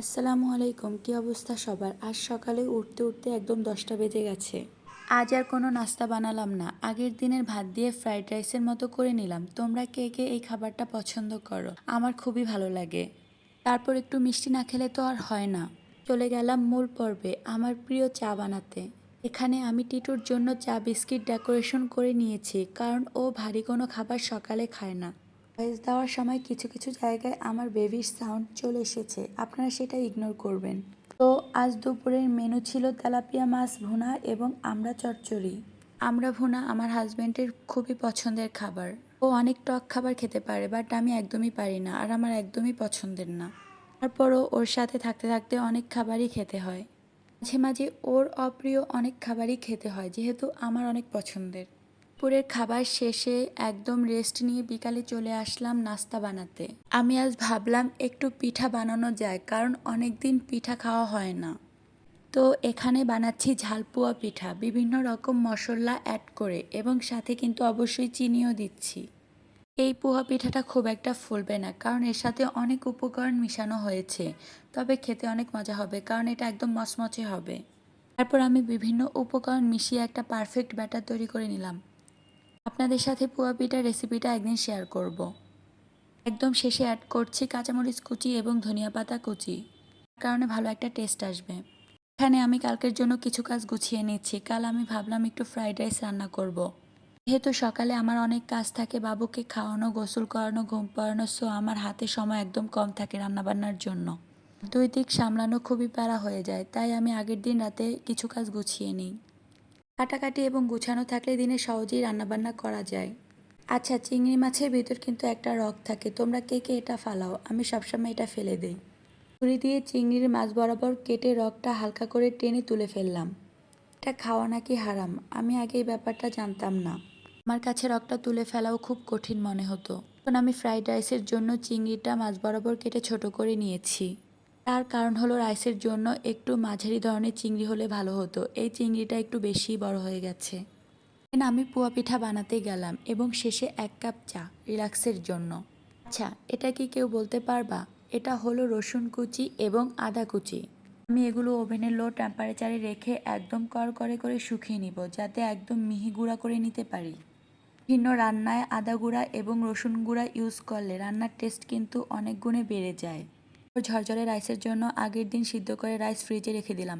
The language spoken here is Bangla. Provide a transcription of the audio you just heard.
আসসালামু আলাইকুম, কি অবস্থা সবার? আজ সকালে উঠতে উঠতে একদম 10টা বেজে গেছে। আজ আর কোনো নাস্তা বানালাম না, আগের দিনের ভাত দিয়ে ফ্রাইড রাইসের মতো করে নিলাম। তোমরা কে কে এই খাবারটা পছন্দ করো? আমার খুবই ভালো লাগে। তারপর একটু মিষ্টি না খেলে তো আর হয় না। চলে গেলাম মূল পর্বে, আমার প্রিয় চা বানাতে। এখানে আমি টিটুর জন্য চা বিস্কিট ডেকোরেশন করে নিয়েছি, কারণ ও ভারী কোনো খাবার সকালে খায় না। ভয়েস দেওয়ার সময় কিছু কিছু জায়গায় আমার বেবির সাউন্ড চলে এসেছে, আপনারা সেটা ইগনোর করবেন। তো আজ দুপুরের মেনু ছিল তেলাপিয়া মাছ ভুনা এবং আমড়া চচ্চড়ি। আমড়া ভুনা আমার হাজব্যান্ডের খুবই পছন্দের খাবার। ও অনেক টক খাবার খেতে পারে, বাট আমি একদমই পারি না, আর আমার একদমই পছন্দের না। তারপরও ওর সাথে থাকতে থাকতে অনেক খাবারই খেতে হয়। মাঝে মাঝে ওর অপ্রিয় অনেক খাবারই খেতে হয়, যেহেতু আমার অনেক পছন্দের। দুপুরের খাবার শেষে একদম রেস্ট নিয়ে বিকালে চলে আসলাম নাস্তা বানাতে। আমি আজ ভাবলাম একটু পিঠা বানানো যায়, কারণ অনেক দিন পিঠা খাওয়া হয় না। তো এখানে বানাচ্ছি ঝালপুয়া পিঠা, বিভিন্ন রকম মশলা অ্যাড করে, এবং সাথে কিন্তু অবশ্যই চিনিও দিচ্ছি। এই পোহা পিঠাটা খুব একটা ফুলবে না, কারণ এর সাথে অনেক উপকরণ মিশানো হয়েছে। তবে খেতে অনেক মজা হবে, কারণ এটা একদম মচমচে হবে। তারপর আমি বিভিন্ন উপকরণ মিশিয়ে একটা পারফেক্ট ব্যাটার তৈরি করে নিলাম। আপনাদের সাথে পোয়া পিঠার রেসিপিটা একদিন শেয়ার করব। একদম শেষে অ্যাড করছি কাঁচামরিচ কুচি এবং ধনিয়া পাতা কুচি, কারণে ভালো একটা টেস্ট আসবে। এখানে আমি কালকের জন্য কিছু কাজ গুছিয়ে নিচ্ছি। কাল আমি ভাবলাম একটু ফ্রাইড রাইস রান্না করব। যেহেতু সকালে আমার অনেক কাজ থাকে, বাবুকে খাওয়ানো, গোসল করানো, ঘুম পাড়ানো, সো আমার হাতে সময় একদম কম থাকে রান্নাবান্নার জন্য। দুই দিক সামলানো খুবই প্যারা হয়ে যায়, তাই আমি আগের দিন রাতে কিছু কাজ গুছিয়ে নিই। কাটাকাটি এবং গুছানো থাকলে দিনে সহজেই রান্নাবান্না করা যায়। আচ্ছা, চিংড়ি মাছের ভিতর কিন্তু একটা রগ থাকে, তোমরা কে কে এটা ফালাও? আমি সবসময় এটা ফেলে দেই। ছুরি দিয়ে চিংড়ির মাছ বরাবর কেটে রগটা হালকা করে টেনে তুলে ফেললাম। এটা খাওয়া নাকি হারাম, আমি আগে এই ব্যাপারটা জানতাম না। আমার কাছে রগটা তুলে ফেলাও খুব কঠিন মনে হতো। এখন আমি ফ্রাইড রাইসের জন্য চিংড়িটা মাছ বরাবর কেটে ছোট করে নিয়েছি। তার কারণ হলো রাইসের জন্য একটু মাঝারি ধরনের চিংড়ি হলে ভালো হতো, এই চিংড়িটা একটু বেশি বড় হয়ে গেছে। আমি পোয়া পিঠা বানাতে গেলাম এবং শেষে 1 কাপ চা রিল্যাক্সের জন্য। আচ্ছা, এটা কি কেউ বলতে পারবা? এটা হলো রসুন কুচি এবং আদা কুচি। আমি এগুলো ওভেনের লো টেম্পারেচারে রেখে একদম কড়কড়ে করে শুকিয়ে নিব, যাতে একদম মিহি গুঁড়া করে নিতে পারি। ভিন্ন রান্নায় আদা গুঁড়া এবং রসুন গুঁড়া ইউজ করলে রান্নার টেস্ট কিন্তু অনেক গুণে বেড়ে যায়। ঝরঝরে রাইসের জন্য আগের দিন সিদ্ধ করে রাইস ফ্রিজে রেখে দিলাম।